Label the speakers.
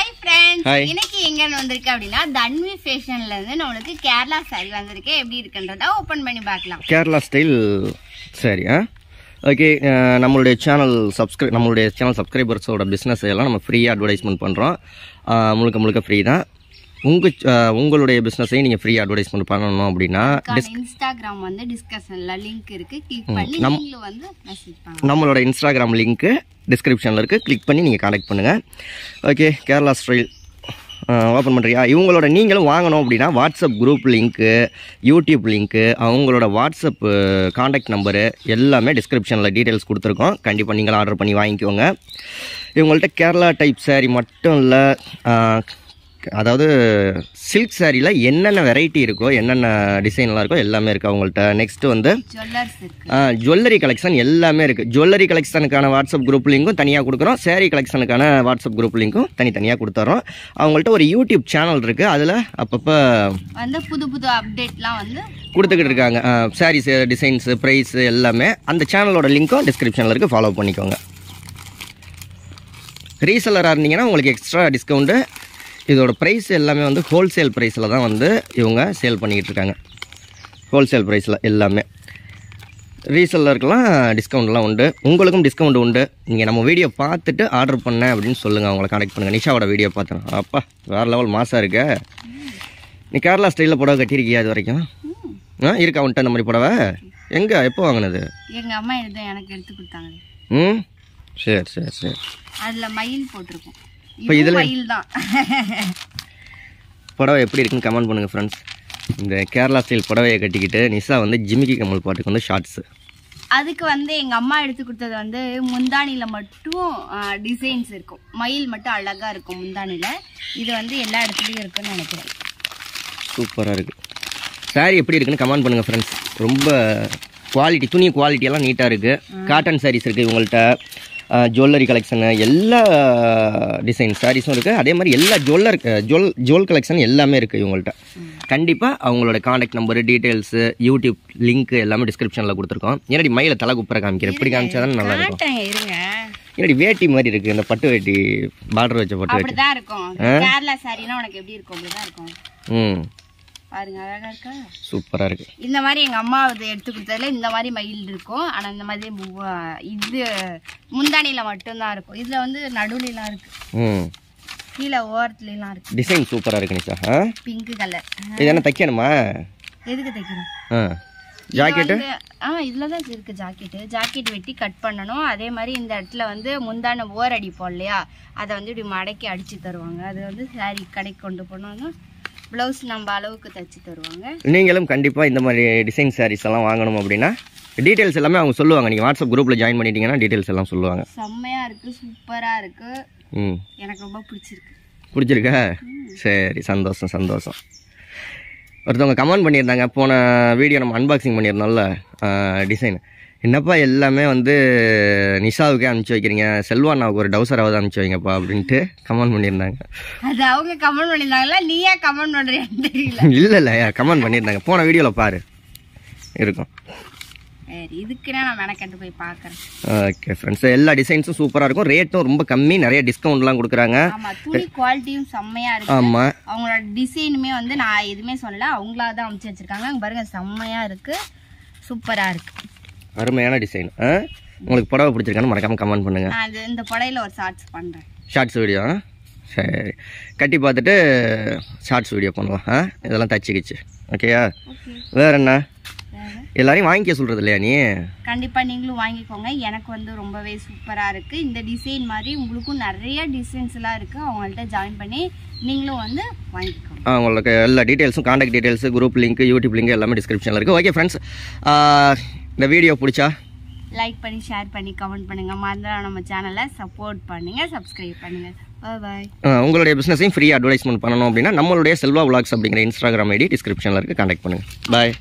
Speaker 1: Hi friends. இன்னைக்கு எங்க வந்திருக்கு அப்படினா Thanvi Fashionsல இருந்து நமக்கு கேரளா saree வந்திருக்கு. எப்படி இருக்குன்றத ஓபன் பண்ணி பார்க்கலாம்.
Speaker 2: கேரளா ஸ்டைல் saree ஓகே நம்மளுடைய சேனல் சப்ஸ்கிரைபர்ஸோட பிசினஸ் எல்லாம் நம்ம ஃப்ரீயா அட்வர்டைஸ்மென்ட் பண்றோம். முழுக்க ஃப்ரீ தான். உங்களுடைய பிசினஸை நீங்க ஃப்ரீ அட்வர்டைஸ்மென்ட் பண்ணனும் அப்படினா
Speaker 1: இன்ஸ்டாகிராம் வந்து டிஸ்கஷன்ல லிங்க் இருக்கு. கிளிக் பண்ணி நீங்க வந்து மெசேஜ் பண்ணுங்க. நம்மளோட
Speaker 2: இன்ஸ்டாகிராம் லிங்க் டிஸ்கிரிப்ஷன்ல இருக்கு. கிளிக் பண்ணி நீங்க கான்டாக்ட் பண்ணுங்க. ஓகே கேரளா ஸ்டைல் ஓப்பன் பண்ணுறியா? இவங்களோட நீங்களும் வாங்கணும் அப்படின்னா WhatsApp group link, YouTube link, அவங்களோட வாட்ஸ்அப் காண்டாக்ட் நம்பரு எல்லாமே டிஸ்கிரிப்ஷனில் டீட்டெயில்ஸ் கொடுத்துருக்கோம். கண்டிப்பாக நீங்களும் ஆர்டர் பண்ணி வாங்கிக்கோங்க. இவங்கள்ட்ட கேரளா டைப் சாரீ மட்டும் இல்லை, அதாவது சில்க் சாரியில் என்னென்ன வெரைட்டி இருக்கோ, என்னென்ன டிசைன்லாம் இருக்கோ எல்லாமே இருக்குது அவங்கள்ட்ட. நெக்ஸ்ட்டு வந்து ஜுவல்லரி கலெக்ஷன் எல்லாமே இருக்குது. ஜுவல்லரி கலெக்ஷனுக்கான வாட்ஸ்அப் குரூப் லிங்க்கும் தனியாக கொடுக்குறோம். சாரீ கலெக்ஷனுக்கான வாட்ஸ்அப் குரூப் லிங்க்கும் தனித்தனியாக கொடுத்துறோம். அவங்கள்ட்ட ஒரு யூடியூப் சேனல் இருக்குது. அதில் அப்பப்போ
Speaker 1: வந்து புது அப்டேட்லாம் வந்து
Speaker 2: கொடுத்துக்கிட்டு இருக்காங்க. சாரீஸ் டிசைன்ஸு ப்ரைஸ் எல்லாமே அந்த சேனலோட லிங்க்கும் டிஸ்கிரிப்ஷனில் இருக்குது. ஃபாலோ பண்ணிக்கோங்க. ரீசெல்லராக இருந்தீங்கன்னா உங்களுக்கு எக்ஸ்ட்ரா டிஸ்கவுண்ட்டு. இதோட ப்ரைஸ் எல்லாமே வந்து ஹோல்சேல் ப்ரைஸில் தான் வந்து இவங்க சேல் பண்ணிக்கிட்டு இருக்காங்க. ஹோல்சேல் ப்ரைஸில் எல்லாமே. ரீசெல்லருக்கெல்லாம் டிஸ்கவுண்ட்லாம் உண்டு. உங்களுக்கும் டிஸ்கவுண்ட் உண்டு. நீங்கள் நம்ம வீடியோ பார்த்துட்டு ஆர்டர் பண்ணேன் அப்படின்னு சொல்லுங்கள். அவங்கள கான்டாக்ட் பண்ணுங்கள். நிஷாவோட வீடியோ பார்த்தேன். அப்பா வேறு லெவல் மாசாக இருக்க. நீ கேரளா ஸ்டைலில் புடவை கட்டியிருக்கியா இது வரைக்கும்? இருக்கா உன்ட்ட அந்த மாதிரி புடவை? எங்கே எப்போ வாங்கினது?
Speaker 1: எங்கள் அம்மா எனக்கு எடுத்து கொடுத்தாங்க.
Speaker 2: சரி
Speaker 1: அதில் மயில் போட்டிருக்கோம்.
Speaker 2: இப்போ இதில் புடவை எப்படி இருக்குன்னு கமெண்ட் பண்ணுங்கள் ஃப்ரெண்ட்ஸ். இந்த கேரளா ஸ்டைல் புடவையை கட்டிக்கிட்டு நிஷா வந்து ஜிமிக்கி கமல் பாட்டுக்கு வந்து ஷார்ட்ஸு.
Speaker 1: அதுக்கு வந்து எங்கள் அம்மா எடுத்து கொடுத்தது வந்து முந்தானியில் மட்டும் டிசைன்ஸ் இருக்கும். மயில் மட்டும் அழகாக இருக்கும் முந்தானியில். இது வந்து எல்லா இடத்துலையும் இருக்குன்னு நினைக்கிறேன்.
Speaker 2: சூப்பராக இருக்குது. சாரீ எப்படி இருக்குன்னு கமெண்ட் பண்ணுங்கள் ஃப்ரெண்ட்ஸ். ரொம்ப குவாலிட்டி, துணி குவாலிட்டியெல்லாம் நீட்டாக இருக்குது. காட்டன் சாரீஸ் இருக்குது இவங்கள்ட்ட. ஜுவல்லரி கலெக்ஷனு எல்லா டிசைன் சாரீஸும் இருக்குது. அதே மாதிரி எல்லா ஜுவல் கலெக்ஷன் எல்லாமே இருக்குது இவங்கள்ட்ட. கண்டிப்பாக அவங்களோட contact number, details, YouTube link எல்லாமே டிஸ்கிரிப்ஷனில் கொடுத்துருக்கோம். ஏன்னாடி மயில தலை குப்புற காமிக்கிறேன். எப்படி காமிச்சா தானே நல்லா இருக்கும். ஏன்னாடி வேட்டி மாதிரி இருக்குது. இந்த பட்டு வேட்டி பார்டர் வச்ச பட்டு வேட்டி
Speaker 1: தான் இருக்கும். கேரளா சாரினா உனக்கு எப்படி இருக்கும்? அப்படிதான் இருக்கும். பாருங்க அழகா இருக்கா?
Speaker 2: சூப்பரா இருக்கு.
Speaker 1: இந்த மாதிரி எங்க அம்மா எடுத்து கொடுத்ததுல இந்த மாதிரி மயில் இருக்கும். ஆனா இந்த மாதிரி இது முந்தானில மட்டும் தான் இருக்கும். இதுல வந்து நடுவுல எல்லாம் இருக்கு. கீழே ஓரத்துல எல்லாம் இருக்கு.
Speaker 2: டிசைன் சூப்பரா இருக்கு நிஷா.
Speaker 1: Pink colour.
Speaker 2: இது என்ன தைக்கணுமா?
Speaker 1: எதுக்கு தைக்கணும்?
Speaker 2: ஜாக்கெட்
Speaker 1: இதுல தான் இருக்கு. ஜாக்கெட் வெட்டி கட் பண்ணணும். அதே மாதிரி இந்த இடத்துல வந்து முந்தான ஓர் அடிப்போம் இல்லையா, அதை வந்து இப்படி மடக்கி அடிச்சு தருவாங்க. அது வந்து சாரி கடைக்கு கொண்டு போனோம்னா ப்ளவுஸ் நம்ம அளவுக்கு தைச்சி தருவாங்க.
Speaker 2: நீங்களும் கண்டிப்பாக இந்த மாதிரி டிசைன் சாரீஸ் எல்லாம் வாங்கணும் அப்படின்னா டீட்டெயில்ஸ் எல்லாமே அவங்க சொல்லுவாங்க. நீங்கள் வாட்ஸ்அப் குரூப்பில் ஜாயின் பண்ணிட்டீங்கன்னா டீட்டெயில்ஸ் எல்லாம் சொல்லுவாங்க.
Speaker 1: செம்மையாக இருக்குது, சூப்பராக இருக்குது. எனக்கு ரொம்ப
Speaker 2: பிடிச்சிருக்கா? சரி, சந்தோஷம். ஒருத்தவங்க கமெண்ட் பண்ணியிருந்தாங்க, போன வீடியோ நம்ம அன்பாக்சிங் பண்ணியிருந்தோம்ல டிசைன், என்னப்பா எல்லாமே வந்து நிஷாவுக்கே அனுப்பிச்சி வைக்கிறீங்க, செல்வானாவுக்கு ஒரு டவுசராவது அனுப்பிச்சி வைங்கப்பா அப்படின்ட்டு கமெண்ட் பண்ணியிருந்தாங்க.
Speaker 1: அது அவங்க கமெண்ட் பண்ணியிருந்தாங்களா, நீயா கமெண்ட் பண்ணுறியான்னு தெரியல.
Speaker 2: இல்லை கமெண்ட் பண்ணியிருந்தாங்க. போன வீடியோவில் பாரு இருக்கும்.
Speaker 1: இதுக்குன்னா நான் மெனக்கெட்டு போய் பார்க்குறேன்.
Speaker 2: ஓகே ஃப்ரெண்ட்ஸ், எல்லா டிசைன்ஸும் சூப்பராக இருக்கும். ரேட்டும் ரொம்ப கம்மி. நிறைய டிஸ்கவுண்ட்லாம் கொடுக்குறாங்க.
Speaker 1: துணி குவாலிட்டியும் செம்மையாக இருக்கு.
Speaker 2: ஆமாம்,
Speaker 1: அவங்களோட டிசைனுமே வந்து நான் எதுவுமே சொல்லல, அவங்களா தான் அமைச்சு வச்சிருக்காங்க. பாருங்க செம்மையாக இருக்குது, சூப்பராக இருக்குது.
Speaker 2: அருமையான டிசைன். உங்களுக்கு புடவை பிடிச்சிருக்கான்னு மறக்காம கமெண்ட் பண்ணுங்க.
Speaker 1: அது இந்த புடவையில் ஒரு
Speaker 2: ஷார்ட்ஸ் வீடியோ. சரி, கட்டி பார்த்துட்டு ஷார்ட்ஸ் வீடியோ பண்ணலாம். இதெல்லாம் தச்சுக்கிச்சு. ஓகேயா? வேற என்ன? எல்லாரையும் வாங்கிக்க சொல்றது இல்லையா நீ?
Speaker 1: கண்டிப்பா நீங்களும் வாங்கிக்கோங்க. எனக்கு வந்து ரொம்பவே சூப்பரா இருக்கு. இந்த டிசைன் மாதிரி உங்களுக்கும் நிறைய டிசைன்ஸ் எல்லாம் இருக்கு. அவங்கள்ட்ட ஜாயின் பண்ணி நீங்களும் வந்து வாங்கிக்கோங்க.
Speaker 2: உங்களுக்கு எல்லா டீட்டெயில்ஸும், contact details, group link, YouTube link எல்லாமே டிஸ்கிரிப்ஷன்ல இருக்கு. ஓகே ஃப்ரெண்ட்ஸ், இந்த வீடியோ பிடிச்சா
Speaker 1: லைக் பண்ணி, ஷேர் பண்ணி, கமெண்ட் பண்ணுங்க. மறந்துடாம நம்ம சேனலை சப்போர்ட் பண்ணுங்க, சப்ஸ்கிரைப் பண்ணுங்க. பாய்.
Speaker 2: உங்களுடைய பிசினஸையும் ஃப்ரீ அட்வர்டைஸ்மெண்ட் பண்ணணும் அப்படின்னா நம்மளுடைய செல்வா விலாக்ஸ் அப்படிங்கிற இன்ஸ்டாகிராம் ஐடி டிஸ்கிரிப்ஷன்ல இருக்கு. கான்டாக்ட் பண்ணுங்க. பாய்.